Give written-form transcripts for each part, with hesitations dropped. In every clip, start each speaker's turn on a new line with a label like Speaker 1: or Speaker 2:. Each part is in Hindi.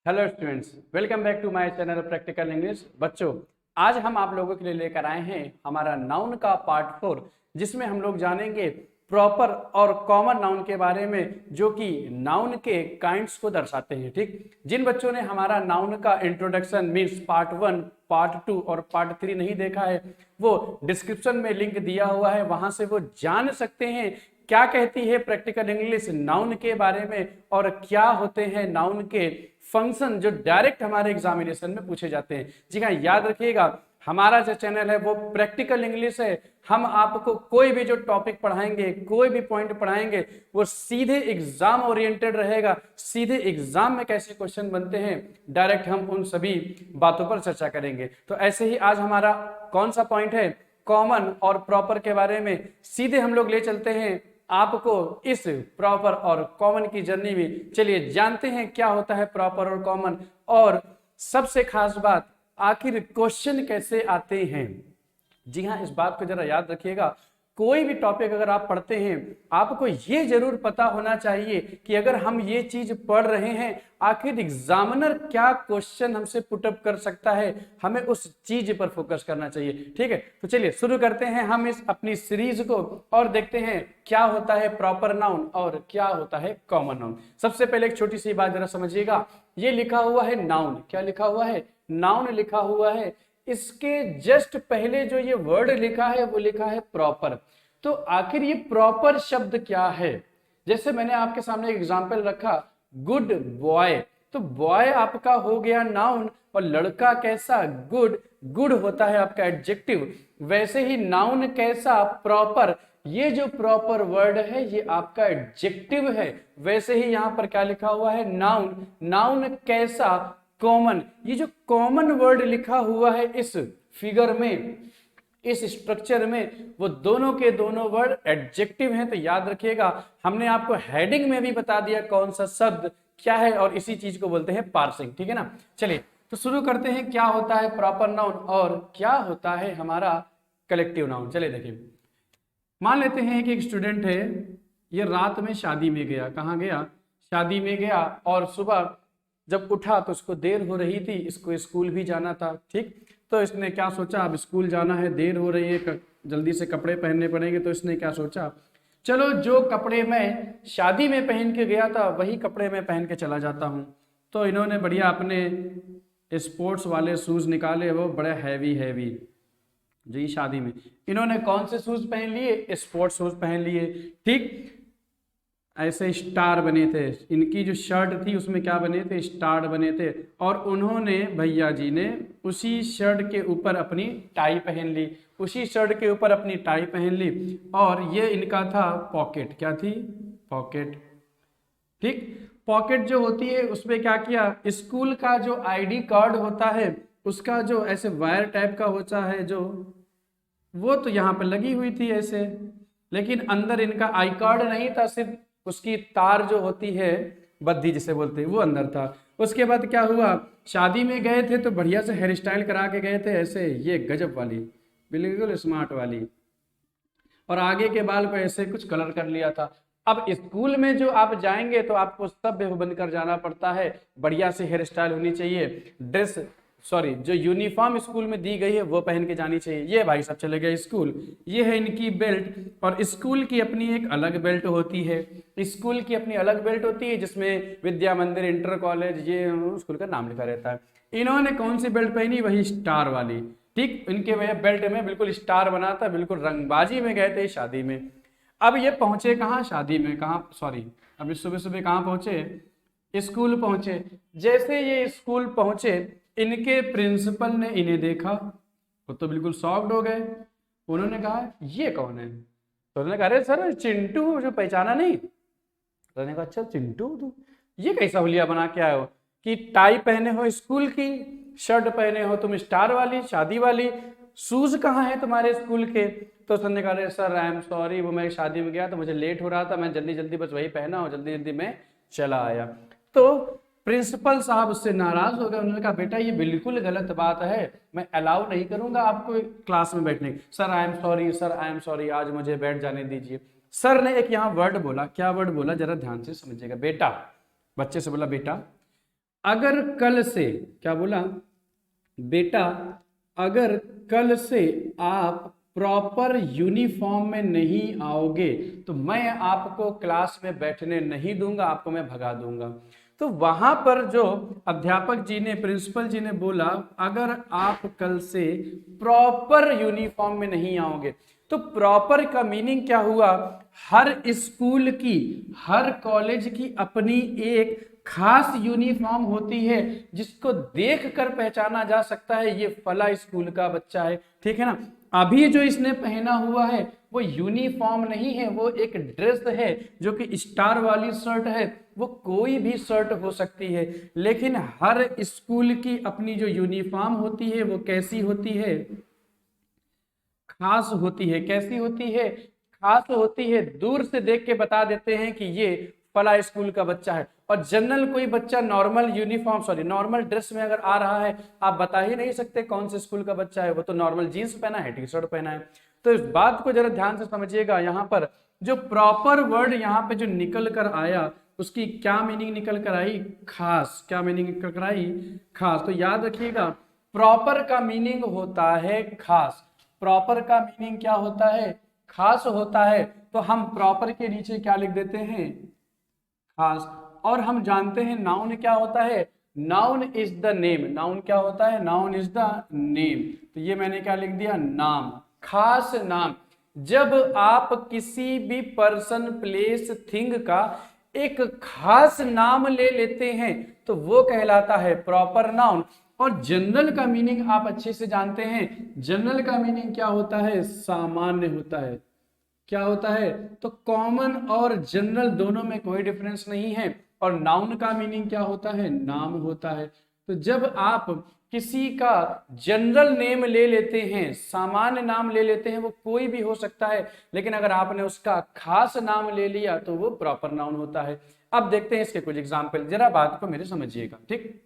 Speaker 1: Hello students, welcome back to my channel practical English. बच्चों, आज हम आप लोगों के लिए लेकर आए हैं हमारा नाउन का पार्ट 4, जिसमें हम लोग जानेंगे प्रॉपर और कॉमन नाउन के बारे में, जो कि नाउन के काइंड्स को दर्शाते हैं। ठीक, जिन बच्चों ने हमारा नाउन का इंट्रोडक्शन मीन्स पार्ट 1, पार्ट 2 और पार्ट 3 नहीं देखा है, वो डिस्क्रिप्शन में लिंक दिया हुआ है, वहां से वो जान सकते हैं क्या कहती है प्रैक्टिकल इंग्लिश नाउन के बारे में और क्या होते हैं नाउन के फंक्शन जो डायरेक्ट हमारे एग्जामिनेशन में पूछे जाते हैं। जी हाँ, याद रखिएगा, हमारा जो चैनल है वो प्रैक्टिकल इंग्लिश है। हम आपको कोई भी जो टॉपिक पढ़ाएंगे, कोई भी पॉइंट पढ़ाएंगे, वो सीधे एग्जाम ओरिएंटेड रहेगा। सीधे एग्जाम में कैसे क्वेश्चन बनते हैं, डायरेक्ट हम उन सभी बातों पर चर्चा करेंगे। तो ऐसे ही आज हमारा कौन सा पॉइंट है, कॉमन और प्रॉपर के बारे में। सीधे हम लोग ले चलते हैं आपको इस प्रॉपर और कॉमन की जर्नी में। चलिए जानते हैं क्या होता है प्रॉपर और कॉमन, और सबसे खास बात, आखिर क्वेश्चन कैसे आते हैं। जी हाँ, इस बात को जरा याद रखिएगा, कोई भी टॉपिक अगर आप पढ़ते हैं, आपको ये जरूर पता होना चाहिए कि अगर हम ये चीज पढ़ रहे हैं, आखिर एग्जामिनर क्या क्वेश्चन हमसे पुटअप कर सकता है, हमें उस चीज पर फोकस करना चाहिए। ठीक है, तो चलिए शुरू करते हैं हम इस अपनी सीरीज को और देखते हैं क्या होता है प्रॉपर नाउन और क्या होता है कॉमन नाउन। सबसे पहले एक छोटी सी बात जरा समझिएगा, ये लिखा हुआ है नाउन। क्या लिखा हुआ है? नाउन लिखा हुआ है। इसके जस्ट पहले जो ये वर्ड लिखा है वो लिखा है प्रॉपर। तो आखिर ये प्रॉपर शब्द क्या है? जैसे मैंने आपके सामने एक एग्जांपल रखा, गुड बॉय, तो बॉय आपका हो गया नाउन, और लड़का कैसा? गुड। गुड होता है आपका एडजेक्टिव। वैसे ही नाउन कैसा? प्रॉपर। ये जो प्रॉपर वर्ड है ये आपका एडजेक्टिव है। वैसे ही यहां पर क्या लिखा हुआ है? नाउन। नाउन कैसा? कॉमन। ये जो कॉमन वर्ड लिखा हुआ है इस फिगर में, इस स्ट्रक्चर में, वो दोनों के दोनों वर्ड एडजेक्टिव हैं। तो याद रखिएगा, हमने आपको हेडिंग में भी बता दिया कौन सा शब्द क्या है, और इसी चीज को बोलते हैं पार्सिंग। ठीक है ना। चलिए तो शुरू करते हैं, क्या होता है प्रॉपर नाउन और क्या होता है हमारा कलेक्टिव नाउन। चलिए देखिए, मान लेते हैं कि एक स्टूडेंट है, ये रात में शादी में गया। कहाँ गया? शादी में गया, और सुबह जब उठा तो उसको देर हो रही थी, इसको स्कूल भी जाना था। ठीक, तो इसने क्या सोचा, अब स्कूल जाना है, देर हो रही है, जल्दी से कपड़े पहनने पड़ेंगे। तो इसने क्या सोचा, चलो जो कपड़े मैं शादी में पहन के गया था वही कपड़े मैं पहन के चला जाता हूँ। तो इन्होंने बढ़िया अपने स्पोर्ट्स वाले शूज निकाले, वो बड़े हैवी हैवी। जी, शादी में इन्होंने कौन से शूज पहन लिए? स्पोर्ट्स शूज पहन लिए। ठीक, ऐसे स्टार बने थे, इनकी जो शर्ट थी उसमें क्या बने थे? स्टार बने थे। और उन्होंने, भैया जी ने, उसी शर्ट के ऊपर अपनी टाई पहन ली, उसी शर्ट के ऊपर अपनी टाई पहन ली। और ये इनका था पॉकेट। क्या थी? पॉकेट। ठीक, पॉकेट जो होती है उसमें क्या किया, स्कूल का जो आईडी कार्ड होता है उसका जो ऐसे वायर टाइप का होता है जो, वो तो यहाँ पे लगी हुई थी ऐसे, लेकिन अंदर इनका आई कार्ड नहीं था, सिर्फ उसकी तार जो होती है, बद्धी जिसे बोलते हैं, वो अंदर था। उसके बाद क्या हुआ, शादी में गए थे तो बढ़िया से हेयर स्टाइल करा के गए थे, ऐसे ये गजब वाली, बिल्कुल स्मार्ट वाली, और आगे के बाल को ऐसे कुछ कलर कर लिया था। अब स्कूल में जो आप जाएंगे तो आपको सभ्य बनकर जाना पड़ता है, बढ़िया से हेयर स्टाइल होनी चाहिए, ड्रेस जो यूनिफॉर्म स्कूल में दी गई है वो पहन के जानी चाहिए। ये भाई सब चले गए स्कूल, ये है इनकी बेल्ट, और स्कूल की अपनी एक अलग बेल्ट होती है, स्कूल की अपनी अलग बेल्ट होती है जिसमें विद्या मंदिर, इंटर कॉलेज, ये स्कूल का नाम लिखा रहता है। इन्होंने कौन सी बेल्ट पहनी? वही स्टार वाली। ठीक, इनके वह बेल्ट में बिल्कुल स्टार बना था, बिल्कुल रंगबाजी में गए थे शादी में। अब ये पहुंचे कहाँ? शादी में, कहाँ, सॉरी, अब सुबह सुबह कहाँ पहुंचे? स्कूल पहुंचे। जैसे ये स्कूल पहुंचे, इनके प्रिंसिपल ने इन्हें देखा, वो तो बिल्कुल शॉक्ड हो गए। उन्होंने कहा ये कौन है? तो उन्होंने कहा अरे सर, चिंटू, जो पहचाना नहीं? तो उन्होंने कहा अच्छा चिंटू, तू ये कैसा हुलिया बना के आए हो कि टाई पहने हो स्कूल की, शर्ट पहने हो तुम स्टार वाली, शादी वाली, शूज कहाँ है तुम्हारे स्कूल के? तो उसने कहा अरे सर आई एम सॉरी, वो मैं शादी में गया तो मुझे लेट हो रहा था, मैं जल्दी जल्दी बस वही पहना और जल्दी जल्दी मैं चला आया। तो प्रिंसिपल साहब उससे नाराज हो गए। उन्होंने कहा बेटा ये बिल्कुल गलत बात है, मैं अलाउ नहीं करूंगा आपको क्लास में बैठने। Sir I am sorry, sir I am sorry, आज मुझे बैठ जाने दीजिए। सर ने एक यहाँ वर्ड बोला, क्या वर्ड बोला, जरा ध्यान से समझिएगा। बेटा, बच्चे से बोला बेटा, अगर कल से, क्या बोला बेटा, अगर कल से आप प्रॉपर यूनिफॉर्म में नहीं आओगे तो मैं आपको क्लास में बैठने नहीं दूंगा, आपको मैं भगा दूंगा। तो वहां पर जो अध्यापक जी ने, प्रिंसिपल जी ने बोला अगर आप कल से प्रॉपर यूनिफॉर्म में नहीं आओगे, तो प्रॉपर का मीनिंग क्या हुआ, हर स्कूल की, हर कॉलेज की अपनी एक खास यूनिफॉर्म होती है जिसको देखकर पहचाना जा सकता है ये फला स्कूल का बच्चा है, ठीक है ना। अभी जो इसने पहना हुआ है वो यूनिफॉर्म नहीं है, वो एक ड्रेस है जो कि स्टार वाली शर्ट है, वो कोई भी शर्ट हो सकती है, लेकिन हर स्कूल की अपनी जो यूनिफॉर्म होती है वो कैसी होती है, खास होती है। कैसी होती है, खास होती है। दूर से देख के बता देते हैं कि ये फला स्कूल का बच्चा है। और जनरल कोई बच्चा normal uniform, sorry normal dress में अगर आ रहा है, आप बता ही नहीं सकते कौन से स्कूल का बच्चा है, वो तो नॉर्मल जीन्स पहना है, टी शर्ट पहना है। तो इस बात को जरा ध्यान से समझिएगा, यहाँ पर जो प्रॉपर वर्ड यहाँ पे जो निकल कर आया उसकी क्या मीनिंग निकल कर आई, खास। क्या मीनिंग निकल कर आई, खास। तो याद रखिएगा प्रॉपर का मीनिंग होता है खास। प्रॉपर का मीनिंग क्या होता है, खास होता है। तो हम प्रॉपर के नीचे क्या लिख देते हैं, खास। और हम जानते हैं नाउन क्या होता है, noun is the name. Noun क्या होता है, नाउन इज द नेम। तो ये मैंने क्या लिख दिया, नाम, खास नाम। जब आप किसी भी पर्सन, प्लेस, थिंग का एक खास नाम ले लेते हैं तो वो कहलाता है प्रॉपर नाउन। और जनरल का मीनिंग आप अच्छे से जानते हैं, जनरल का मीनिंग क्या होता है, सामान्य होता है। क्या होता है, तो कॉमन और जनरल दोनों में कोई डिफरेंस नहीं है। और नाउन का मीनिंग क्या होता है, नाम होता है। तो जब आप किसी का जनरल नेम ले लेते हैं, सामान्य नाम ले लेते हैं, वो कोई भी हो सकता है, लेकिन अगर आपने उसका खास नाम ले लिया तो वो प्रॉपर नाउन होता है। अब देखते हैं इसके कुछ एग्जाम्पल, जरा बात को मेरे समझिएगा, ठीक।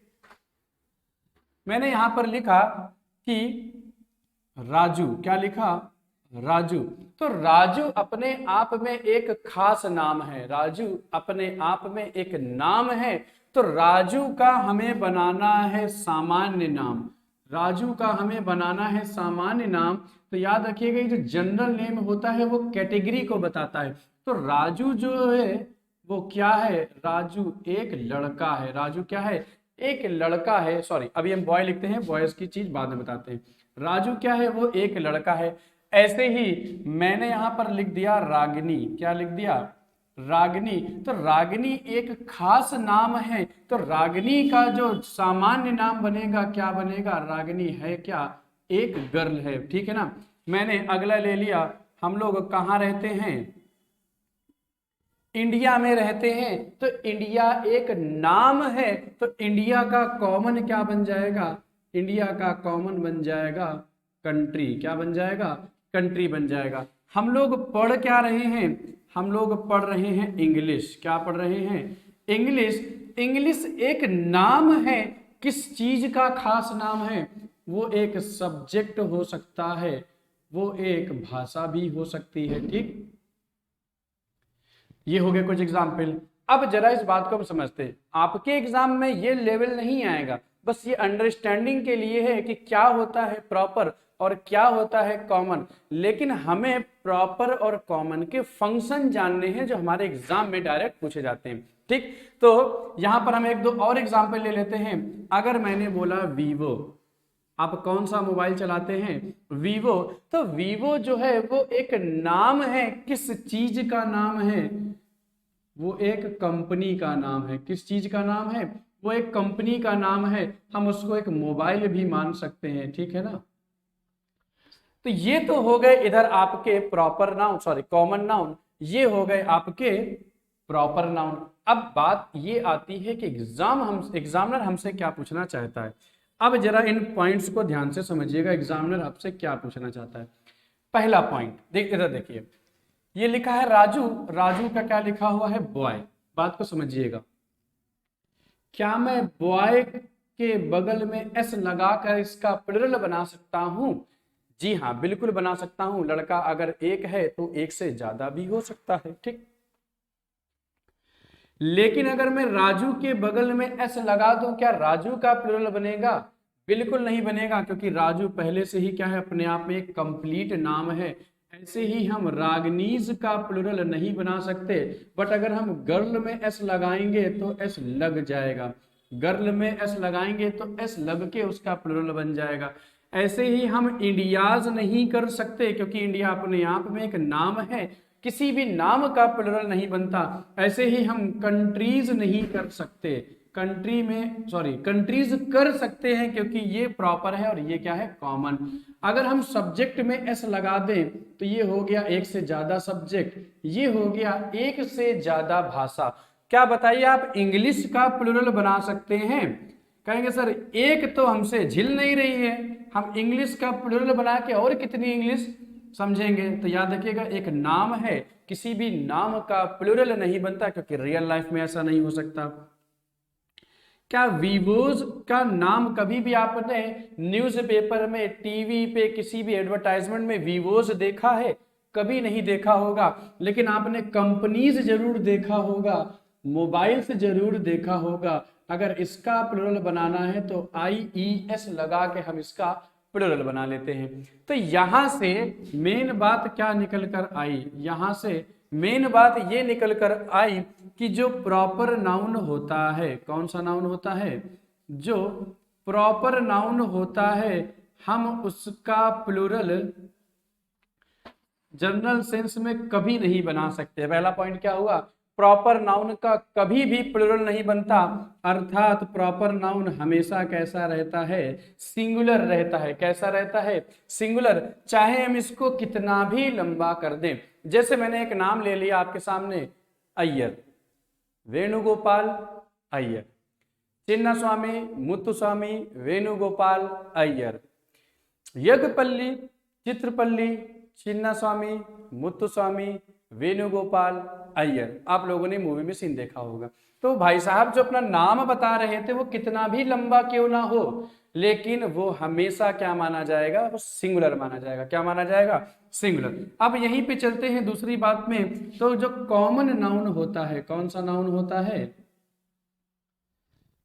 Speaker 1: मैंने यहां पर लिखा कि राजू, क्या लिखा, राजू। तो राजू अपने आप में एक खास नाम है, राजू अपने आप में एक नाम है। तो राजू का हमें बनाना है सामान्य नाम, राजू का हमें बनाना है सामान्य नाम। तो याद रखिएगा ये जो जनरल नेम होता है वो कैटेगरी को बताता है। तो राजू जो है वो क्या है, राजू एक लड़का है। राजू क्या है, एक लड़का है। सॉरी, अभी हम बॉय लिखते हैं, बॉयज की चीज बाद में बताते हैं। राजू क्या है, वो एक लड़का है। ऐसे ही मैंने यहां पर लिख दिया रागिनी। क्या लिख दिया, रागिनी। तो रागिनी एक खास नाम है। तो रागिनी का जो सामान्य नाम बनेगा क्या बनेगा, रागिनी है क्या, एक गर्ल है, ठीक है ना। मैंने अगला ले लिया, हम लोग कहाँ रहते हैं, इंडिया में रहते हैं। तो इंडिया एक नाम है। तो इंडिया का कॉमन क्या बन जाएगा, इंडिया का कॉमन बन जाएगा कंट्री। क्या बन जाएगा, कंट्री बन जाएगा। हम लोग पढ़ क्या रहे हैं, हम लोग पढ़ रहे हैं इंग्लिश। क्या पढ़ रहे हैं, इंग्लिश। इंग्लिश एक नाम है, किस चीज का खास नाम है, वो एक सब्जेक्ट हो सकता है, वो एक भाषा भी हो सकती है, ठीक। ये हो गए कुछ एग्जाम्पल। अब जरा इस बात को हम समझते हैं, आपके एग्जाम में ये लेवल नहीं आएगा, बस ये अंडरस्टैंडिंग के लिए है कि क्या होता है प्रॉपर और क्या होता है कॉमन। लेकिन हमें प्रॉपर और कॉमन के फंक्शन जानने हैं जो हमारे एग्जाम में डायरेक्ट पूछे जाते हैं, ठीक। तो यहां पर हम एक दो और एग्जाम्पल ले लेते हैं। अगर मैंने बोला वीवो, आप कौन सा मोबाइल चलाते हैं, वीवो। तो वीवो जो है वो एक नाम है, किस चीज का नाम है, वो एक कंपनी का नाम है। किस चीज का नाम है, वो एक कंपनी का नाम है। हम उसको एक मोबाइल भी मान सकते हैं, ठीक है ना। तो ये तो हो गए इधर आपके proper noun, sorry common noun, ये हो गए आपके प्रॉपर नाउन। अब बात ये आती है कि एग्जामिनर हमसे क्या पूछना चाहता है। अब जरा इन पॉइंट्स को ध्यान से समझिएगा, एग्जामिनर आपसे क्या पूछना चाहता है। पहला पॉइंट इधर देखिए, ये लिखा है राजू, राजू का क्या लिखा हुआ है, बॉय। बात को समझिएगा, क्या मैं बॉय के बगल में एस लगाकर इसका प्लुरल बना सकता हूं, जी हाँ बिल्कुल बना सकता हूं। लड़का अगर एक है तो एक से ज्यादा भी हो सकता है, ठीक। लेकिन अगर मैं राजू के बगल में एस लगा दूं, क्या राजू का प्लूरल बनेगा? बिल्कुल नहीं बनेगा, क्योंकि राजू पहले से ही क्या है, अपने आप में एक कंप्लीट नाम है। ऐसे ही हम रागनीज का प्लूरल नहीं बना सकते, बट अगर हम गर्ल में एस लगाएंगे तो एस लग जाएगा, गर्ल में एस लगाएंगे तो एस लग के उसका प्लूरल बन जाएगा। ऐसे ही हम इंडियाज नहीं कर सकते, क्योंकि इंडिया अपने आप में एक नाम है, किसी भी नाम का प्लूरल नहीं बनता। ऐसे ही हम कंट्रीज नहीं कर सकते, कंट्री में सॉरी कंट्रीज कर सकते हैं, क्योंकि ये प्रॉपर है और ये क्या है, कॉमन। अगर हम सब्जेक्ट में एस लगा दें तो ये हो गया एक से ज्यादा सब्जेक्ट, ये हो गया एक से ज्यादा भाषा। क्या बताइए, आप इंग्लिश का प्लूरल बना सकते हैं? कहेंगे सर एक तो हमसे झिल नहीं रही है, हम इंग्लिश का प्लूरल बना के और कितनी इंग्लिश समझेंगे। तो याद रखिएगा, एक नाम है, किसी भी नाम का प्लूरल नहीं बनता, क्योंकि रियल लाइफ में ऐसा नहीं हो सकता। क्या विवोज का नाम कभी भी आपने न्यूज़पेपर में, टीवी पे, किसी भी एडवर्टाइजमेंट में विवोज देखा है? कभी नहीं देखा होगा। लेकिन आपने कंपनीज जरूर देखा होगा, मोबाइल्स जरूर देखा होगा। अगर इसका प्लूरल बनाना है तो IES लगा के हम इसका प्लूरल बना लेते हैं। तो यहां से मेन बात क्या निकल कर आई, यहां से मेन बात ये निकल कर आई कि जो प्रॉपर नाउन होता है, कौन सा नाउन होता है, जो प्रॉपर नाउन होता है, हम उसका प्लूरल जनरल सेंस में कभी नहीं बना सकते। पहला पॉइंट क्या हुआ, प्रॉपर नाउन का कभी भी प्लूरल नहीं बनता, अर्थात प्रॉपर नाउन हमेशा कैसा रहता है, सिंगुलर रहता है। कैसा रहता है, सिंगुलर। चाहे हम इसको कितना भी लंबा कर दें, जैसे मैंने एक नाम ले लिया आपके सामने, अय्यर, वेणुगोपाल अय्यर, चिन्नास्वामी मुत्तुस्वामी वेणुगोपाल अय्यर, यज्ञपल्ली चित्रपल्ली चिन्नास्वामी मुत्तुस्वामी वेणुगोपाल अय्यर। आप लोगों ने मूवी में सीन देखा होगा। तो भाई साहब जो अपना नाम बता रहे थे वो कितना भी लंबा क्यों ना हो, लेकिन वो हमेशा क्या माना जाएगा, वो सिंगुलर माना जाएगा। क्या माना जाएगा, सिंगुलर। अब यहीं पे चलते हैं दूसरी बात में। तो जो कॉमन नाउन होता है, कौन सा नाउन होता है,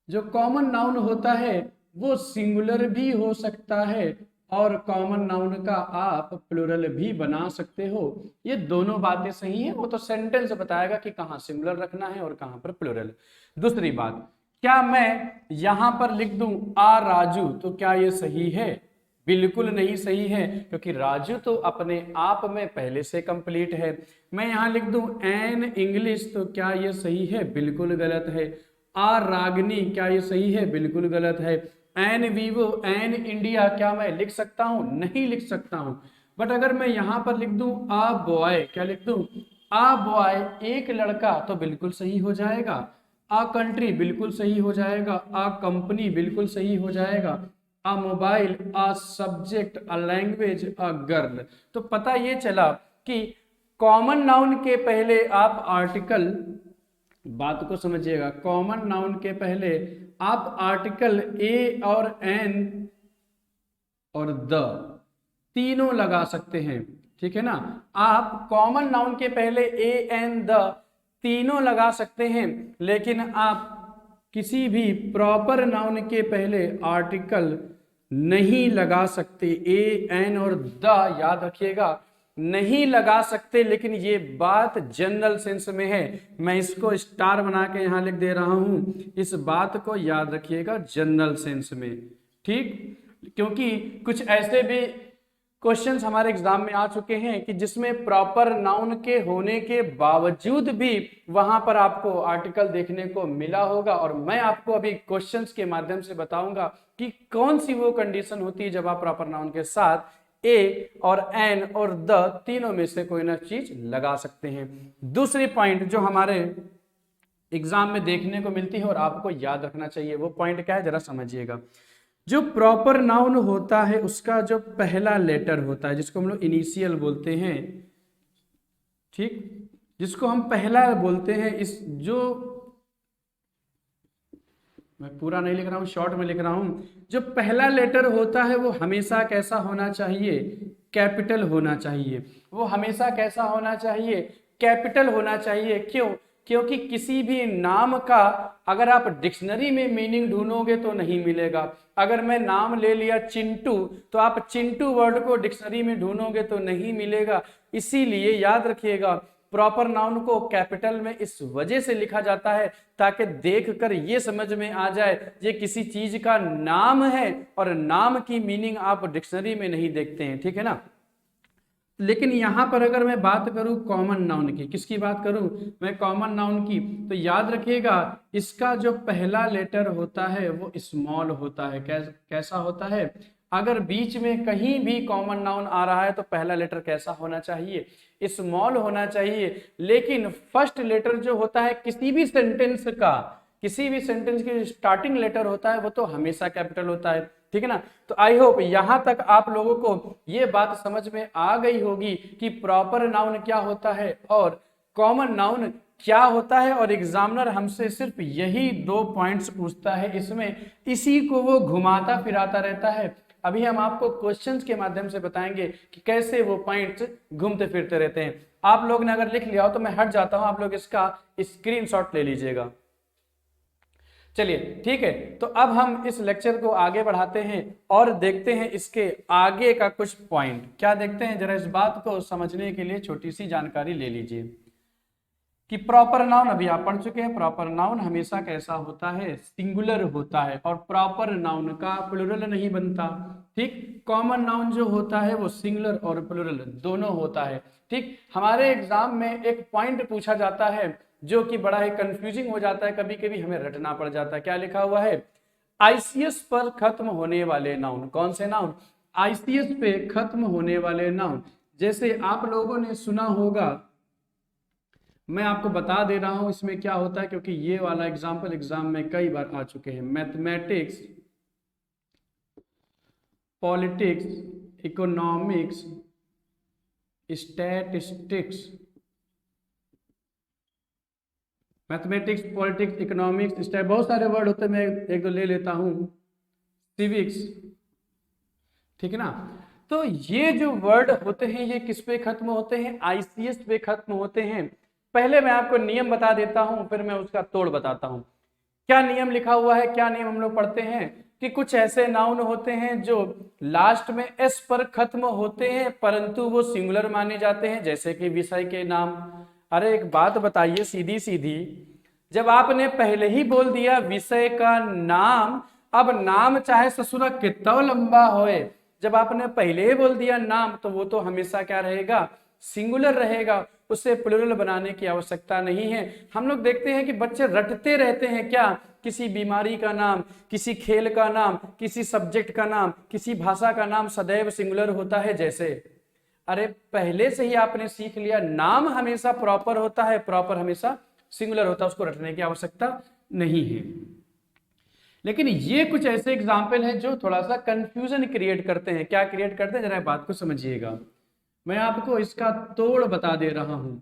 Speaker 1: जो कॉमन नाउन होता है वो सिंगुलर भी हो सकता है और कॉमन नाउन का आप प्लूरल भी बना सकते हो। ये दोनों बातें सही हैं, वो तो सेंटेंस बताएगा कि कहाँ सिंगुलर रखना है और कहाँ पर प्लूरल। दूसरी बात, क्या मैं यहां पर लिख दूं आ राजू, तो क्या ये सही है? बिल्कुल नहीं सही है, क्योंकि राजू तो अपने आप में पहले से कंप्लीट है। मैं यहां लिख दूं एन इंग्लिश, तो क्या ये सही है? बिल्कुल गलत है। आ रागनी, क्या ये सही है? बिल्कुल गलत है। एन वीवो, एन इंडिया, क्या मैं लिख सकता हूं? नहीं लिख सकता हूं। बट अगर मैं यहां पर लिख दूं आ बॉय, क्या लिख दूं, आ बॉय एक लड़का, तो बिल्कुल सही हो जाएगा। आ कंट्री बिल्कुल सही हो जाएगा। आ कंपनी बिल्कुल सही हो जाएगा। आ मोबाइल, आ सब्जेक्ट, आ लैंग्वेज, आ गर्ल। तो पता ये चला कि कॉमन नाउन के पहले आप आर्टिकल, बात को समझिएगा, कॉमन नाउन के पहले आप आर्टिकल ए और एन और द तीनों लगा सकते हैं। ठीक है ना, आप कॉमन नाउन के पहले ए एन द तीनों लगा सकते हैं, लेकिन आप किसी भी प्रॉपर नाउन के पहले आर्टिकल नहीं लगा सकते। ए एन और द याद रखिएगा, नहीं लगा सकते। लेकिन ये बात जनरल सेंस में है, मैं इसको स्टार बना के यहां लिख दे रहा हूं, इस बात को याद रखिएगा जनरल सेंस में। ठीक, क्योंकि कुछ ऐसे भी क्वेश्चंस हमारे एग्जाम में आ चुके हैं कि जिसमें प्रॉपर नाउन के होने के बावजूद भी वहां पर आपको आर्टिकल देखने को मिला होगा, और मैं आपको अभी क्वेश्चंस के माध्यम से बताऊंगा कि कौन सी वो कंडीशन होती है जब आप प्रॉपर नाउन के साथ ए और एन और द तीनों में से कोई ना चीज लगा सकते हैं। दूसरी पॉइंट जो हमारे एग्जाम में देखने को मिलती है और आपको याद रखना चाहिए, वो पॉइंट क्या है, जरा समझिएगा। जो प्रॉपर नाउन होता है उसका जो पहला लेटर होता है, जिसको हम लोग इनिशियल बोलते हैं, ठीक, जिसको हम पहला बोलते हैं, इस जो मैं पूरा नहीं लिख रहा हूं, शॉर्ट में लिख रहा हूं, जो पहला लेटर होता है वो हमेशा कैसा होना चाहिए, कैपिटल होना चाहिए। वो हमेशा कैसा होना चाहिए, कैपिटल होना चाहिए। क्यों? क्योंकि किसी भी नाम का अगर आप डिक्शनरी में मीनिंग ढूंढोगे तो नहीं मिलेगा। अगर मैं नाम ले लिया चिंटू, तो आप चिंटू वर्ड को डिक्शनरी में ढूंढोगे तो नहीं मिलेगा। इसीलिए याद रखिएगा, प्रॉपर नाउन को कैपिटल में इस वजह से लिखा जाता है ताकि देखकर ये समझ में आ जाए ये किसी चीज का नाम है, और नाम की मीनिंग आप डिक्शनरी में नहीं देखते हैं, ठीक है ना। लेकिन यहां पर अगर मैं बात करूं कॉमन नाउन की, किसकी बात करूं मैं, कॉमन नाउन की, तो याद रखिएगा इसका जो पहला लेटर होता है वो स्मॉल होता है। कैसा होता है, अगर बीच में कहीं भी कॉमन नाउन आ रहा है तो पहला लेटर कैसा होना चाहिए, स्मॉल होना चाहिए। लेकिन फर्स्ट लेटर जो होता है किसी भी सेंटेंस का, किसी भी सेंटेंस की स्टार्टिंग लेटर होता है वो तो हमेशा कैपिटल होता है, ठीक है ना। तो आई होप यहां तक आप लोगों को ये बात समझ में आ गई होगी कि प्रॉपर नाउन क्या होता है और कॉमन नाउन क्या होता है। और एग्जामिनर हमसे सिर्फ यही 2 पॉइंट्स पूछता है इसमें, इसी को वो घुमाता फिराता रहता है। अभी हम आपको क्वेश्चंस के माध्यम से बताएंगे कि कैसे वो पॉइंट्स घूमते फिरते रहते हैं। आप लोग ने अगर लिख लिया हो तो मैं हट जाता हूं, आप लोग इसका स्क्रीनशॉट ले लीजिएगा। चलिए ठीक है, तो अब हम इस लेक्चर को आगे बढ़ाते हैं और देखते हैं इसके आगे का कुछ पॉइंट। क्या देखते हैं, जरा इस बात को समझने के लिए छोटी सी जानकारी ले लीजिए कि प्रॉपर नाउन अभी आप पढ़ चुके हैं। प्रॉपर नाउन हमेशा कैसा होता है, सिंगुलर होता है, और प्रॉपर नाउन का प्लुरल नहीं बनता, ठीक। कॉमन नाउन जो होता है वो सिंगुलर और प्लुरल दोनों होता है, ठीक। हमारे एग्जाम में एक पॉइंट पूछा जाता है जो कि बड़ा ही कंफ्यूजिंग हो जाता है, कभी कभी हमें रटना पड़ जाता है। क्या लिखा हुआ है, आईसीएस पर खत्म होने वाले नाउन। कौन से नाउन, आईसीएस पे खत्म होने वाले नाउन। जैसे आप लोगों ने सुना होगा, मैं आपको बता दे रहा हूं इसमें क्या होता है, क्योंकि ये वाला एग्जाम्पल एग्जाम में कई बार आ चुके हैं। Mathematics, politics, economics, statistics, mathematics, politics, economics, बहुत सारे वर्ड होते हैं, मैं एक दो ले लेता हूं, सिविक्स, ठीक है ना। तो ये जो वर्ड होते हैं ये किस पे खत्म होते हैं, आईसीएस पे खत्म होते हैं। पहले मैं आपको नियम बता देता हूं, फिर मैं उसका तोड़ बताता हूं। क्या नियम लिखा हुआ है, क्या नियम हम लोग पढ़ते हैं कि कुछ ऐसे नाउन होते हैं जो लास्ट में एस पर खत्म होते हैं परंतु वो सिंगुलर माने जाते हैं, जैसे कि विषय के नाम। अरे एक बात बताइए सीधी सीधी, जब आपने पहले ही बोल दिया विषय का नाम, अब नाम चाहे ससुरा कितना लंबा होए, जब आपने पहले ही बोल दिया नाम तो वो तो हमेशा क्या रहेगा, सिंगुलर रहेगा, उसे प्लुरल बनाने की आवश्यकता नहीं है। हम लोग देखते हैं कि बच्चे रटते रहते हैं, क्या, किसी बीमारी का नाम, किसी खेल का नाम, किसी सब्जेक्ट का नाम, किसी भाषा का नाम सदैव सिंगुलर होता है जैसे। अरे पहले से ही आपने सीख लिया नाम हमेशा प्रॉपर होता है, प्रॉपर हमेशा सिंगुलर होता है, उसको रटने की आवश्यकता नहीं है। लेकिन ये कुछ ऐसे एग्जाम्पल हैं जो थोड़ा सा कंफ्यूजन क्रिएट करते हैं। क्या क्रिएट करते हैं, जरा बात को समझिएगा, मैं आपको इसका तोड़ बता दे रहा हूं।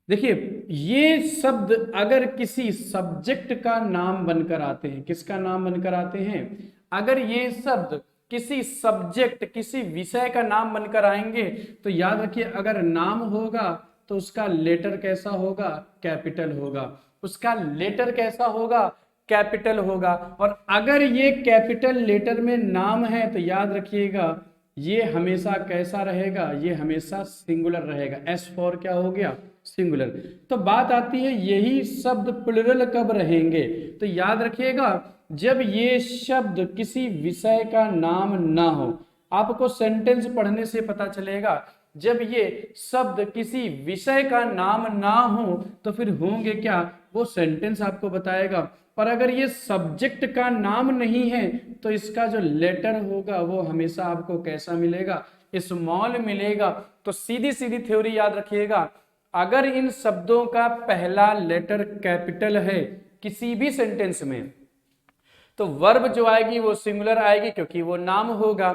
Speaker 1: देखिए ये शब्द अगर किसी सब्जेक्ट का नाम बनकर आते हैं, किसका नाम बनकर आते हैं, अगर ये शब्द किसी सब्जेक्ट, किसी विषय का नाम बनकर आएंगे तो याद रखिए अगर नाम होगा तो उसका लेटर कैसा होगा, कैपिटल होगा। उसका लेटर कैसा होगा, कैपिटल होगा। और अगर ये कैपिटल लेटर में नाम है तो याद रखिएगा ये हमेशा कैसा रहेगा, ये हमेशा सिंगुलर रहेगा। एस फॉर क्या हो गया, सिंगुलर। तो बात आती है यही शब्द प्लुरल कब रहेंगे, तो याद रखिएगा जब ये शब्द किसी विषय का नाम ना हो। आपको सेंटेंस पढ़ने से पता चलेगा जब ये शब्द किसी विषय का नाम ना हो तो फिर होंगे क्या, वो सेंटेंस आपको बताएगा। और अगर ये सब्जेक्ट का नाम नहीं है तो इसका जो लेटर होगा वो हमेशा आपको कैसा मिलेगा, स्मॉल मिलेगा। तो सीधी सीधी थ्योरी याद रखिएगा, अगर इन शब्दों का पहला लेटर कैपिटल है किसी भी सेंटेंस में तो वर्ब जो आएगी वो सिंगुलर आएगी क्योंकि वो नाम होगा।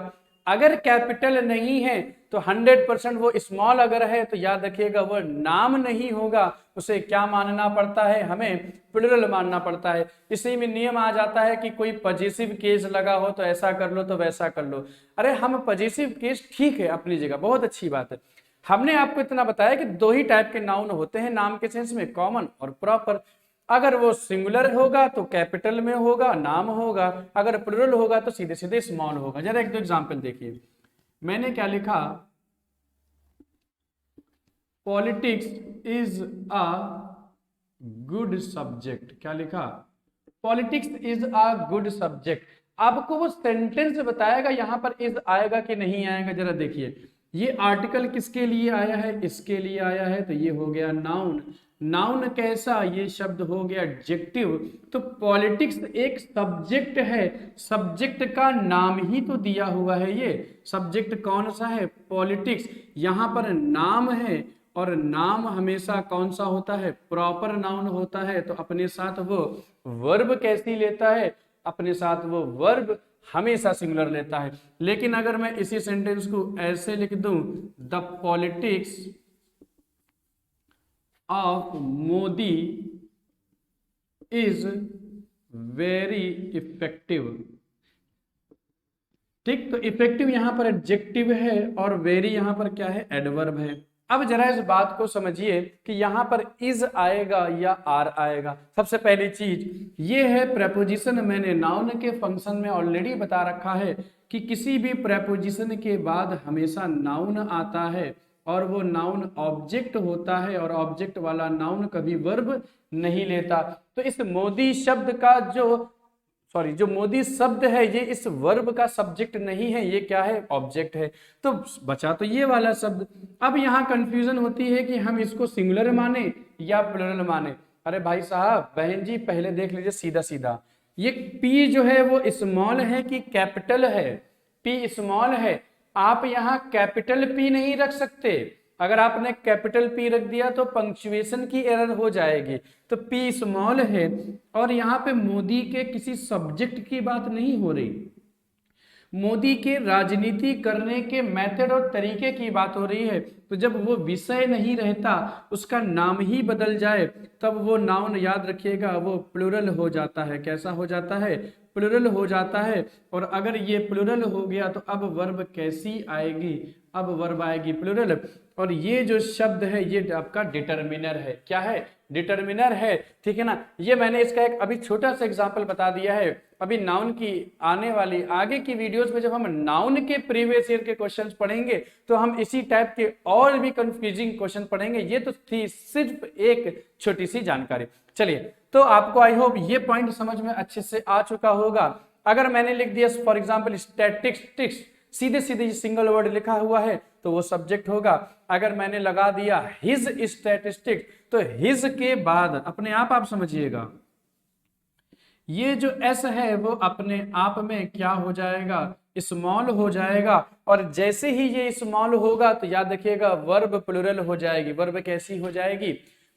Speaker 1: अगर कैपिटल नहीं है तो 100% वो स्मॉल अगर है तो याद रखिएगा वो नाम नहीं होगा, उसे क्या मानना पड़ता है, हमें प्लुरल मानना पड़ता है। इसी में नियम आ जाता है कि कोई पॉजिटिव केस लगा हो तो ऐसा कर लो तो वैसा कर लो। अरे हम पॉजिटिव केस ठीक है अपनी जगह, बहुत अच्छी बात है, हमने आपको इतना बताया कि दो ही टाइप के नाउन होते हैं नाम के सेंस में, कॉमन और प्रॉपर। अगर वो सिंगुलर होगा तो कैपिटल में होगा, नाम होगा, अगर प्लुरल होगा तो सीधे सीधे स्मॉल होगा। जरा एक दो एग्जांपल देखिए, मैंने क्या लिखा, politics is a good subject. क्या लिखा, politics is a good subject. आपको वो सेंटेंस बताएगा यहां पर इज आएगा कि नहीं आएगा। जरा देखिए, ये आर्टिकल किसके लिए आया है, इसके लिए आया है, तो ये हो गया नाउन। नाउन कैसा, ये शब्द हो गया एडजेक्टिव। तो पॉलिटिक्स एक सब्जेक्ट है, सब्जेक्ट का नाम ही तो दिया हुआ है। ये सब्जेक्ट कौन सा है, पॉलिटिक्स। यहां पर नाम है, और नाम हमेशा कौन सा होता है, प्रॉपर नाउन होता है। तो अपने साथ वो वर्ब कैसी लेता है, अपने साथ वो वर्ब हमेशा सिंगुलर लेता है। लेकिन अगर मैं इसी सेंटेंस को ऐसे लिख दूं, the politics of Modi is very effective. ठीक, तो इफेक्टिव यहां पर एडजेक्टिव है और वेरी यहां पर क्या है, एडवर्ब है। अब जरा इस बात को समझिए कि यहां पर इज आएगा या आर आएगा। सबसे पहली चीज ये है प्रेपोजिशन। मैंने नाउन के फंक्शन में ऑलरेडी बता रखा है कि किसी भी प्रेपोजिशन के बाद हमेशा नाउन आता है, और वो नाउन ऑब्जेक्ट होता है, और ऑब्जेक्ट वाला नाउन कभी वर्ब नहीं लेता। तो इस मोदी शब्द का जो मोदी शब्द है, ये इस वर्ब का सब्जेक्ट नहीं है, ये क्या है, ऑब्जेक्ट है। तो बचा तो ये वाला शब्द। अब यहाँ कंफ्यूजन होती है कि हम इसको सिंगुलर माने या प्लुरल माने। अरे भाई साहब, बहन जी, पहले देख लीजिए सीधा सीधा, ये पी जो है वो स्मॉल है कि कैपिटल है, पी स्मॉल है। आप यहाँ कैपिटल पी नहीं रख सकते। अगर आपने कैपिटल पी रख दिया तो पंक्चुएशन की एरर हो जाएगी। तो पी स्मॉल है, और यहाँ पे मोदी के किसी सब्जेक्ट की बात नहीं हो रही, मोदी के राजनीति करने के मेथड और तरीके की बात हो रही है। तो जब वो विषय नहीं रहता, उसका नाम ही बदल जाए, तब वो नाउन याद रखिएगा वो प्लुरल हो जाता है। कैसा हो जाता है, प्लुरल हो जाता है। और अगर ये प्लुरल हो गया तो अब वर्ब कैसी आएगी, अब वर्ब आएगी प्लुरल। और ये जो शब्द है ये आपका डिटर्मिनर है। क्या है, डिटर्मिनर है, ठीक है ना। ये मैंने इसका एक अभी छोटा सा एग्जांपल बता दिया है। अभी नाउन की आने वाली आगे की वीडियोस में जब हम नाउन के प्रीवियस ईयर के क्वेश्चंस पढ़ेंगे तो हम इसी टाइप के और भी कंफ्यूजिंग क्वेश्चन पढ़ेंगे। ये तो थी सिर्फ एक छोटी सी जानकारी। चलिए, तो आपको आई होप ये पॉइंट समझ में अच्छे से आ चुका होगा। अगर मैंने लिख दिया फॉर एग्जाम्पल स्टैटिस्टिक्स, सीधे सीधे सिंगल वर्ड लिखा हुआ है तो वो सब्जेक्ट होगा। अगर मैंने लगा दिया हिज स्टैटिस्टिक्स, तो हिज के बाद अपने आप समझिएगा, ये जो एस है वो अपने आप में क्या हो जाएगा, स्मॉल हो जाएगा। और जैसे ही ये स्मॉल होगा तो याद रखिएगा वर्ब प्लुरल हो जाएगी। वर्ब कैसी हो जाएगी,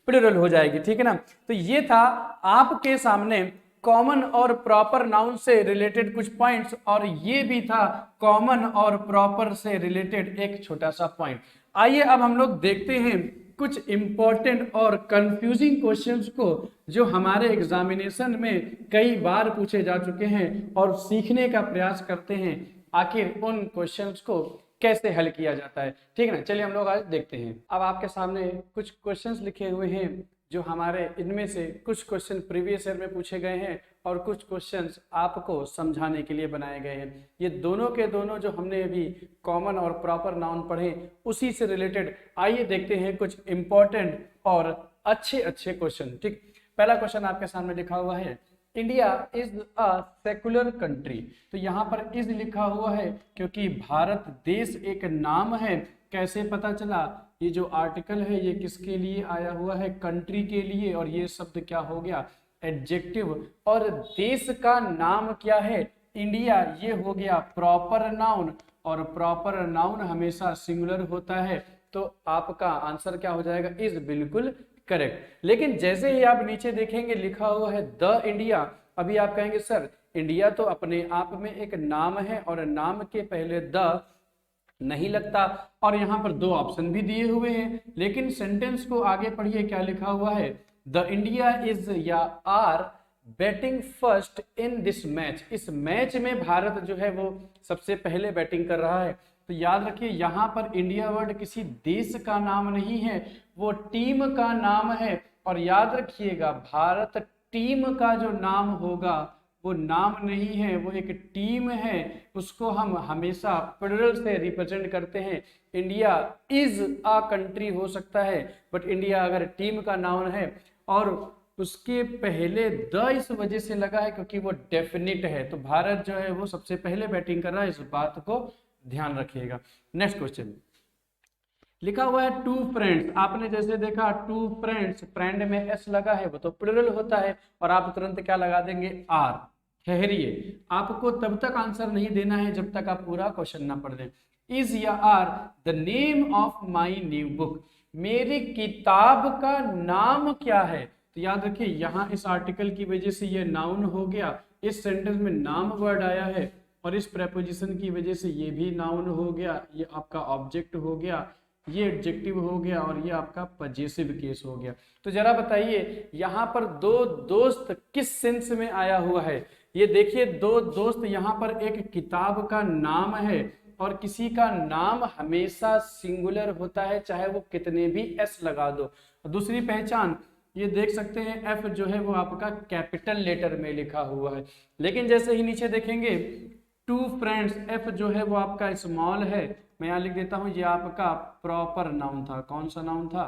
Speaker 1: प्लुरल हो जाएगी, ठीक है ना। तो ये था आपके सामने कॉमन और प्रॉपर नाउन से रिलेटेड कुछ पॉइंट्स, और ये भी था कॉमन और प्रॉपर से रिलेटेड एक छोटा सा पॉइंट। आइए अब हम लोग देखते हैं कुछ इंपॉर्टेंट और कंफ्यूजिंग क्वेश्चंस को जो हमारे एग्जामिनेशन में कई बार पूछे जा चुके हैं, और सीखने का प्रयास करते हैं आखिर उन क्वेश्चंस को कैसे हल किया जाता है, ठीक है ना। चलिए हम लोग आज देखते हैं। अब आपके सामने कुछ क्वेश्चंस लिखे हुए हैं, जो हमारे इनमें से कुछ क्वेश्चन प्रीवियस ईयर में पूछे गए हैं और कुछ क्वेश्चंस आपको समझाने के लिए बनाए गए हैं। ये दोनों के दोनों जो हमने अभी कॉमन और प्रॉपर नाउन पढ़े उसी से रिलेटेड। आइए देखते हैं कुछ इंपॉर्टेंट और अच्छे अच्छे क्वेश्चन। ठीक, पहला क्वेश्चन आपके सामने लिखा हुआ है, India is a secular country. तो यहाँ पर इज लिखा हुआ है क्योंकि भारत देश एक नाम है। कैसे पता चला, ये जो आर्टिकल है ये किसके लिए आया हुआ है, कंट्री के लिए, और ये शब्द क्या हो गया, एडजेक्टिव। और देश का नाम क्या है, इंडिया, ये हो गया प्रॉपर नाउन, और प्रॉपर नाउन हमेशा सिंगुलर होता है। तो आपका आंसर क्या हो जाएगा, इज बिल्कुल करेक्ट। लेकिन जैसे ही आप नीचे देखेंगे लिखा हुआ है द इंडिया, अभी आप कहेंगे सर इंडिया तो अपने आप में एक नाम है और नाम के पहले द नहीं लगता, और यहाँ पर दो ऑप्शन भी दिए हुए हैं। लेकिन सेंटेंस को आगे पढ़िए, क्या लिखा हुआ है, द इंडिया इज या are batting first in this match. इस मैच में भारत जो है वो सबसे पहले बैटिंग कर रहा है। तो याद रखिए यहाँ पर इंडिया वर्ड किसी देश का नाम नहीं है, वो टीम का नाम है। और याद रखिएगा भारत टीम का जो नाम होगा वो नाम नहीं है, वो एक टीम है, उसको हम हमेशा प्लुरल से रिप्रेजेंट करते हैं। इंडिया इज अ कंट्री हो सकता है, बट इंडिया अगर टीम का नाम है और उसके पहले द इस वजह से लगा है क्योंकि वो डेफिनिट है, तो भारत जो है वो सबसे पहले बैटिंग कर रहा है, इस बात को ध्यान रखिएगा। नेक्स्ट क्वेश्चन लिखा हुआ है टू फ्रेंड्स। आपने जैसे देखा टू फ्रेंड्स, फ्रेंड में एस लगा है वो तो प्लुरल होता है, और आप तुरंत क्या लगा देंगे आर। ठहरिए, आपको तब तक आंसर नहीं देना है जब तक आप पूरा क्वेश्चन ना पढ़ लें। इज या are the name of my new book, मेरी किताब का नाम क्या है। तो याद रखिए यहाँ इस आर्टिकल की वजह से ये नाउन हो गया, इस सेंटेंस में नाम वर्ड आया है, और इस प्रेपोजिशन की वजह से ये भी नाउन हो गया, ये आपका ऑब्जेक्ट हो गया, ये एडजेक्टिव हो गया, और ये आपका पजेसिव केस हो गया। तो जरा बताइए यहाँ पर दो दोस्त किस सेंस में आया हुआ है। ये देखिए दो दोस्त, यहाँ पर एक किताब का नाम है, और किसी का नाम हमेशा सिंगुलर होता है चाहे वो कितने भी एस लगा दो। दूसरी पहचान ये देख सकते हैं एफ जो है वो आपका कैपिटल लेटर में लिखा हुआ है, लेकिन जैसे ही नीचे देखेंगे टू फ्रेंड्स, एफ जो है वो आपका स्मॉल है। मैं यहाँ लिख देता हूं ये आपका प्रॉपर नाउन था। कौन सा नाउन था,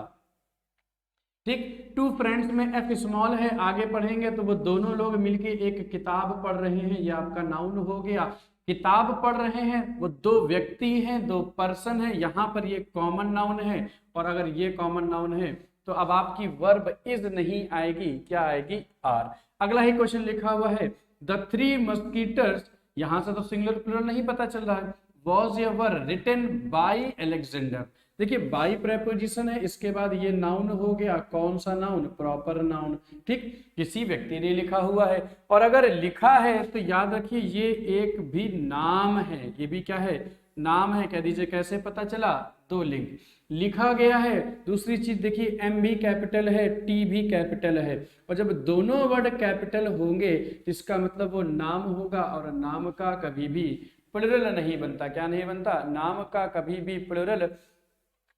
Speaker 1: ठीक। टू फ्रेंड्स में एफ स्मॉल है, आगे पढ़ेंगे तो वो दोनों लोग मिलके एक किताब पढ़ रहे हैं, ये आपका नाउन हो गया। किताब पढ़ रहे हैं, वो दो व्यक्ति हैं, दो पर्सन है, यहाँ पर ये कॉमन नाउन है, और अगर ये कॉमन नाउन है तो अब आपकी वर्ब इज नहीं आएगी, क्या आएगी आर। अगला ही क्वेश्चन लिखा हुआ है द थ्री मस्कीटर्स, यहां से तो सिंगुलर प्लुरल नहीं पता चल रहा है, was ever written by Alexander. देखिए बाई प्रेपोजिशन है, इसके बाद ये नाउन हो गया, कौन सा नाउन, प्रॉपर नाउन, ठीक, किसी व्यक्ति ने लिखा हुआ है। और अगर लिखा है तो याद रखिए ये एक भी नाम है, ये भी क्या है, नाम है। कह दीजिए कैसे पता चला, दो लिंक लिखा गया है। दूसरी चीज देखिए एम भी कैपिटल है, टी भी कैपिटल है, और जब दोनों वर्ड कैपिटल होंगे तो इसका मतलब वो नाम होगा, और नाम का कभी भी प्लुरल नहीं बनता। क्या नहीं बनता, नाम का कभी भी प्लुरल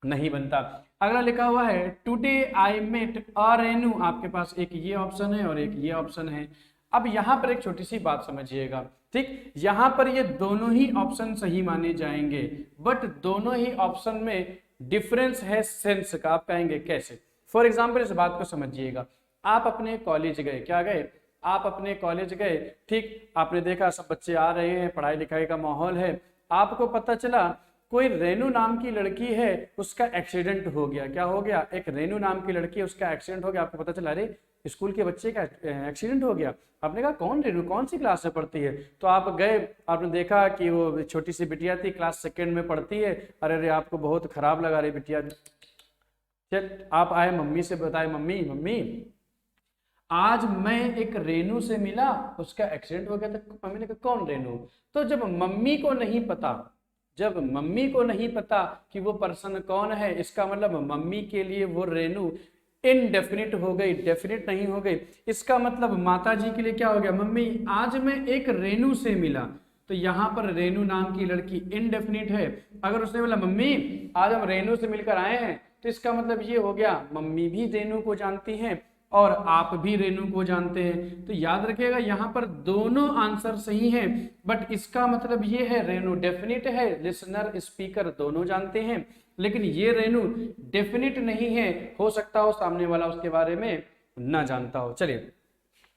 Speaker 1: नहीं बनता। अगला लिखा हुआ है today I met a Renu, आपके पास एक ये ऑप्शन है और एक ये ऑप्शन है। अब यहाँ पर एक छोटी सी बात समझिएगा, ठीक, यहाँ पर ये दोनों ही ऑप्शन सही माने जाएंगे, बट दोनों ही ऑप्शन में डिफरेंस है सेंस का। आप कहेंगे कैसे, फॉर एग्जाम्पल इस बात को समझिएगा। आप अपने कॉलेज गए, क्या गए, आप अपने कॉलेज गए, ठीक, आपने देखा सब बच्चे आ रहे हैं, पढ़ाई लिखाई का माहौल है, आपको पता चला कोई रेनू नाम की लड़की है, उसका एक्सीडेंट हो गया। क्या हो गया, एक रेनू नाम की लड़की है, उसका एक्सीडेंट हो गया। आपको पता चला अरे स्कूल के बच्चे का एक्सीडेंट हो गया। आपने कहा कौन रेनू, कौन सी क्लास में पढ़ती है। तो आप गए, आपने देखा कि वो छोटी सी बिटिया थी, क्लास सेकेंड में पढ़ती है। अरे आपको बहुत खराब लगा रही बिटिया, चल आप आए मम्मी से बताए, मम्मी मम्मी आज मैं एक रेनू से मिला, उसका एक्सीडेंट हो गया। तो मम्मी ने कहा कौन रेनू। तो जब मम्मी को नहीं पता, जब मम्मी को नहीं पता कि वो पर्सन कौन है, इसका मतलब मम्मी के लिए वो रेनू इनडेफिनिट हो गई, डेफिनिट नहीं हो गई। इसका मतलब माता जी के लिए क्या हो गया, मम्मी आज मैं एक रेनू से मिला। तो यहाँ पर रेनू नाम की लड़की इनडेफिनिट है। अगर उसने बोला मम्मी आज हम रेनू से मिलकर आए हैं, तो इसका मतलब ये हो गया मम्मी भी रेनू को जानती हैं और आप भी रेनू को जानते हैं। तो याद रखिएगा यहाँ पर दोनों आंसर सही हैं, बट इसका मतलब ये है रेनू डेफिनिट है, लिसनर स्पीकर दोनों जानते हैं, लेकिन ये रेनू डेफिनिट नहीं है। हो सकता हो सामने वाला उसके बारे में ना जानता हो। चलिए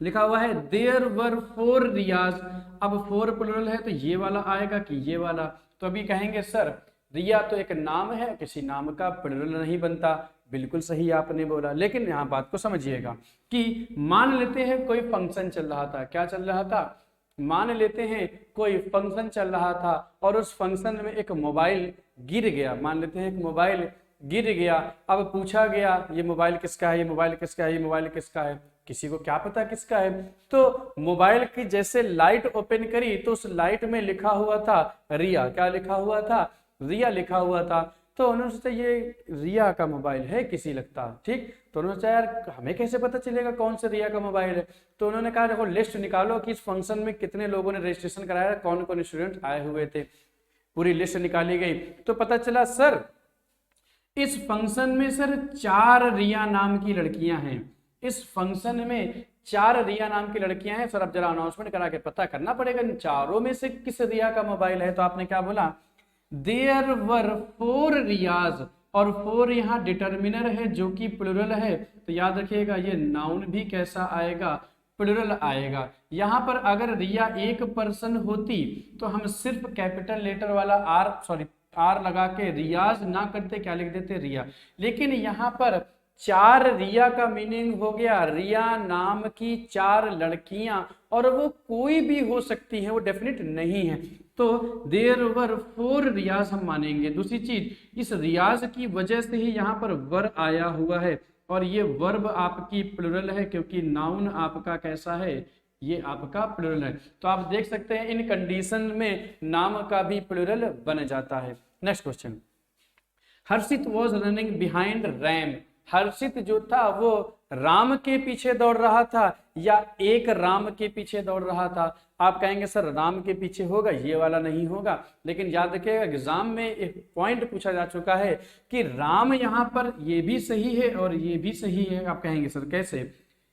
Speaker 1: लिखा हुआ है देयर वर 4 रियाज। अब 4 प्लुरल है तो ये वाला आएगा कि ये वाला। तो अभी कहेंगे सर रिया तो एक नाम है, किसी नाम का प्लुरल नहीं बनता। बिल्कुल सही आपने बोला, लेकिन यहाँ बात को समझिएगा कि मान लेते हैं कोई फंक्शन चल रहा था। क्या चल रहा था, मान लेते हैं कोई फंक्शन चल रहा था और उस फंक्शन में एक मोबाइल गिर गया। मान लेते हैं एक मोबाइल गिर गया। अब पूछा गया ये मोबाइल किसका है, ये मोबाइल किसका है, ये मोबाइल किसका है। किसी को क्या पता किसका है। तो मोबाइल की जैसे लाइट ओपन करी तो उस लाइट में लिखा हुआ था रिया। क्या लिखा हुआ था, रिया लिखा हुआ था। तो उन्होंने सोचा ये रिया का मोबाइल है किसी लगता, ठीक। तो उन्होंने सोचा यार हमें कैसे पता चलेगा कौन से रिया का मोबाइल है। तो उन्होंने कहा देखो लिस्ट निकालो कि इस फंक्शन में कितने लोगों ने रजिस्ट्रेशन कराया, कौन कौन स्टूडेंट आए हुए थे। पूरी लिस्ट निकाली गई तो पता चला सर इस फंक्शन में सर 4 रिया नाम की लड़कियां हैं, इस फंक्शन में 4 रिया नाम की लड़कियां हैं सर। अब जरा अनाउंसमेंट करा के पता करना पड़ेगा इन चारों में से किस रिया का मोबाइल है। तो आपने क्या बोला, देयर वर 4 रियाज, और 4 यहाँ डिटर्मिनर है जो कि प्लुरल है। तो याद रखिएगा ये नाउन भी कैसा आएगा, प्लुरल आएगा। यहाँ पर अगर रिया एक पर्सन होती तो हम सिर्फ कैपिटल लेटर वाला आर लगा के रियाज ना करते, क्या लिख देते, रिया। लेकिन यहाँ पर 4 रिया का मीनिंग हो गया रिया नाम की 4 लड़कियां, और वो कोई भी हो सकती है, वो डेफिनेट नहीं है। तो देयर वर 4 रियाज हम मानेंगे। दूसरी चीज, इस रियाज की वजह से ही यहाँ पर वर आया हुआ है, और ये वर्ब आपकी प्लुरल है क्योंकि नाउन आपका कैसा है, ये आपका प्लुरल है। तो आप देख सकते हैं इन कंडीशन में नाम का भी प्लुरल बन जाता है। Next question, Harshit was running behind Ram. Harshit जो था वो राम के पीछे दौड़ रहा था या एक राम के पीछे दौड़ रहा था। आप कहेंगे सर राम के पीछे होगा, ये वाला नहीं होगा। लेकिन याद रखिएगा एग्जाम में एक पॉइंट पूछा जा चुका है कि राम यहाँ पर ये भी सही है और ये भी सही है। आप कहेंगे सर कैसे,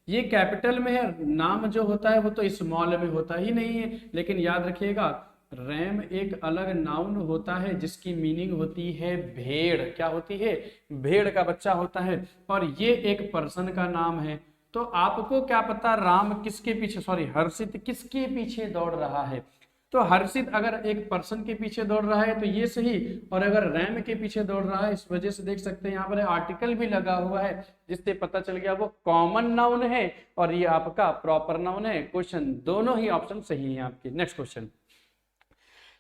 Speaker 1: ये कैपिटल में है, नाम जो होता है वो तो स्मॉल में होता ही नहीं है। लेकिन याद रखिएगा रैम एक अलग नाउन होता है जिसकी मीनिंग होती है भेड़। क्या होती है, भेड़ का बच्चा होता है, और ये एक पर्सन का नाम है। तो आपको क्या पता राम किसके पीछे, हर्षित किसके पीछे दौड़ रहा है। तो हर्षित अगर एक पर्सन के पीछे दौड़ रहा है तो ये सही, और अगर रैम के पीछे दौड़ रहा है, इस वजह से देख सकते हैं यहाँ पर आर्टिकल भी लगा हुआ है जिससे पता चल गया वो कॉमन नाउन है और ये आपका प्रॉपर नाउन है। क्वेश्चन दोनों ही ऑप्शन सही है आपके। Next question,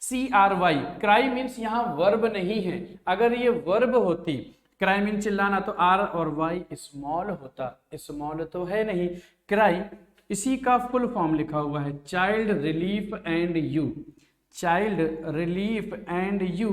Speaker 1: CRY, cry means यहाँ वर्ब नहीं है। अगर ये वर्ब होती, क्राई मीन चिल्लाना, तो R और Y स्मॉल होता, स्मॉल तो है नहीं। क्राई इसी का फुल फॉर्म लिखा हुआ है child relief and you. Child relief and you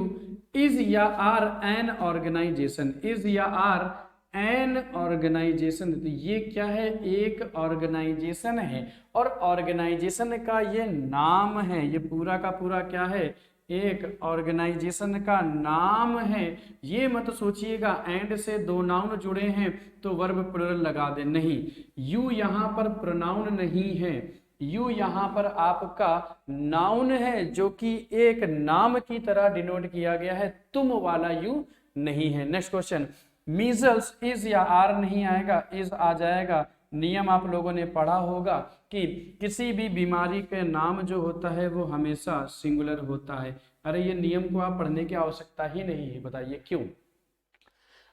Speaker 1: is या आर एन ऑर्गेनाइजेशन, इज या आर एन ऑर्गेनाइजेशन। तो ये क्या है, एक ऑर्गेनाइजेशन है, और ऑर्गेनाइजेशन का ये नाम है। ये पूरा का पूरा क्या है, एक ऑर्गेनाइजेशन का नाम है। ये मत सोचिएगा एंड से 2 नाउन जुड़े हैं तो वर्ब प्लुरल लगा दे, नहीं। यू यहाँ पर प्रोनाउन नहीं है, यू यहाँ पर आपका नाउन है जो कि एक नाम की तरह डिनोट किया गया है, तुम वाला यू नहीं है। नेक्स्ट क्वेश्चन, मीजल्स इज या आर नहीं आएगा, इज आ जाएगा। नियम आप लोगों ने पढ़ा होगा कि किसी भी बीमारी के नाम जो होता है वो हमेशा सिंगुलर होता है। अरे ये नियम को आप पढ़ने की आवश्यकता ही नहीं है, बताइए क्यों।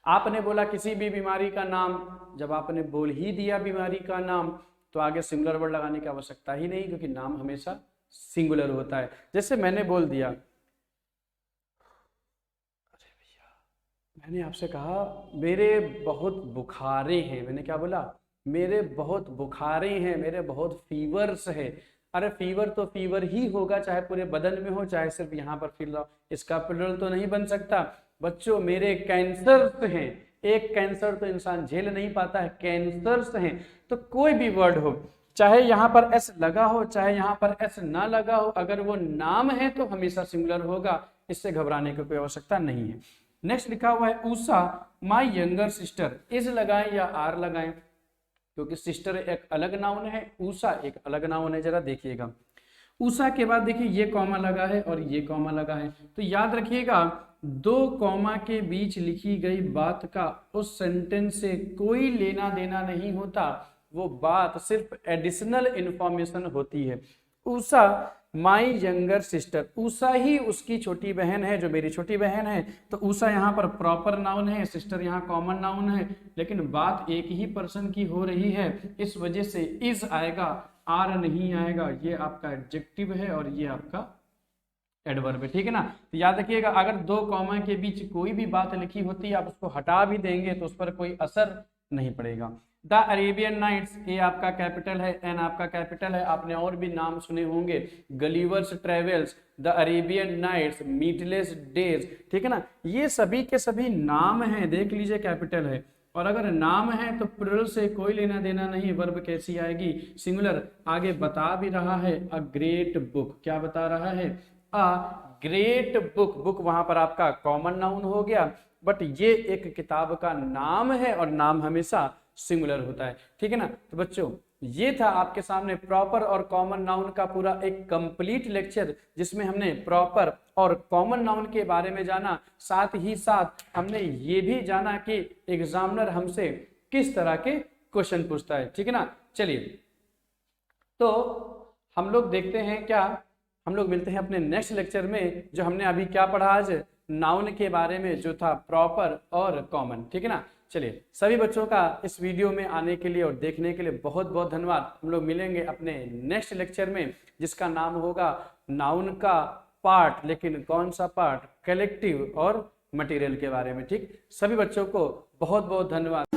Speaker 1: आपने बोला किसी भी बीमारी का नाम, जब आपने बोल ही दिया बीमारी का नाम तो आगे सिंगुलर वर्ड लगाने की आवश्यकता ही नहीं, क्योंकि नाम हमेशा सिंगुलर होता है। जैसे मैंने बोल दिया, मैंने आपसे कहा मेरे बहुत बुखारे हैं, मैंने क्या बोला, मेरे बहुत बुखारे हैं, मेरे बहुत फीवर्स है। अरे फीवर तो फीवर ही होगा, चाहे पूरे बदन में हो चाहे सिर्फ यहाँ पर फील हो, इसका प्लुरल तो नहीं बन सकता। बच्चों मेरे कैंसर्स हैं, एक कैंसर तो इंसान झेल नहीं पाता है, कैंसर्स हैं। तो कोई भी वर्ड हो, चाहे यहाँ पर एस लगा हो चाहे यहाँ पर एस ना लगा हो, अगर वो नाम है तो हमेशा सिंगुलर होगा, इससे घबराने की कोई आवश्यकता नहीं है। नेक्स्ट लिखा हुआ है Usha my younger sister, is लगाएं या आर लगाएं, क्योंकि सिस्टर एक अलग नाउन है, उषा एक अलग नाउन है। जरा देखिएगा, उषा के बाद देखिए ये कॉमा लगा है और ये कॉमा लगा है, तो याद रखिएगा 2 कॉमा के बीच लिखी गई बात का उस सेंटेंस से कोई लेना देना नहीं होता, वो बात सिर्फ एडिशनल इंफॉर्मेशन होती है। Usha my younger sister, Usha ही उसकी छोटी बहन है जो मेरी छोटी बहन है। तो उषा यहाँ पर प्रॉपर नाउन है, सिस्टर यहाँ कॉमन नाउन है, लेकिन बात एक ही पर्सन की हो रही है, इस वजह से इज आएगा, आर नहीं आएगा। ये आपका एडजेक्टिव है और ये आपका एडवर्ब है, ठीक है ना। तो याद रखिएगा अगर 2 कॉमा के बीच कोई भी बात लिखी होती है, आप उसको हटा भी देंगे तो उस पर कोई असर नहीं पड़ेगा। द अरेबियन नाइट्स, ए आपका कैपिटल है, एन आपका कैपिटल है। आपने और भी नाम सुने होंगे, Gulliver's travels, the Arabian nights, meatless days, ठीक है ना। ये सभी के सभी नाम हैं, देख लीजिए कैपिटल है, और अगर नाम है तो प्लुरल से कोई लेना देना नहीं, वर्ब कैसी आएगी, सिंगुलर। आगे बता भी रहा है अ ग्रेट बुक, क्या बता रहा है, अ ग्रेट बुक, बुक वहां पर आपका कॉमन नाउन हो गया, बट ये एक किताब का नाम है और नाम हमेशा सिंगुलर होता है, ठीक है ना। तो बच्चों ये था आपके सामने प्रॉपर और कॉमन नाउन का पूरा एक कंप्लीट लेक्चर, जिसमें हमने प्रॉपर और कॉमन नाउन के बारे में जाना, साथ ही साथ हमने ये भी जाना कि एग्जामिनर हमसे किस तरह के क्वेश्चन पूछता है, ठीक है ना। चलिए तो हम लोग देखते हैं क्या, हम लोग मिलते हैं अपने नेक्स्ट लेक्चर में। जो हमने अभी क्या पढ़ा आज, नाउन के बारे में जो था प्रॉपर और कॉमन, ठीक है ना। चलिए सभी बच्चों का इस वीडियो में आने के लिए और देखने के लिए बहुत बहुत धन्यवाद। हम लोग मिलेंगे अपने नेक्स्ट लेक्चर में, जिसका नाम होगा नाउन का पार्ट, लेकिन कौन सा पार्ट, कलेक्टिव और मटेरियल के बारे में, ठीक। सभी बच्चों को बहुत बहुत धन्यवाद।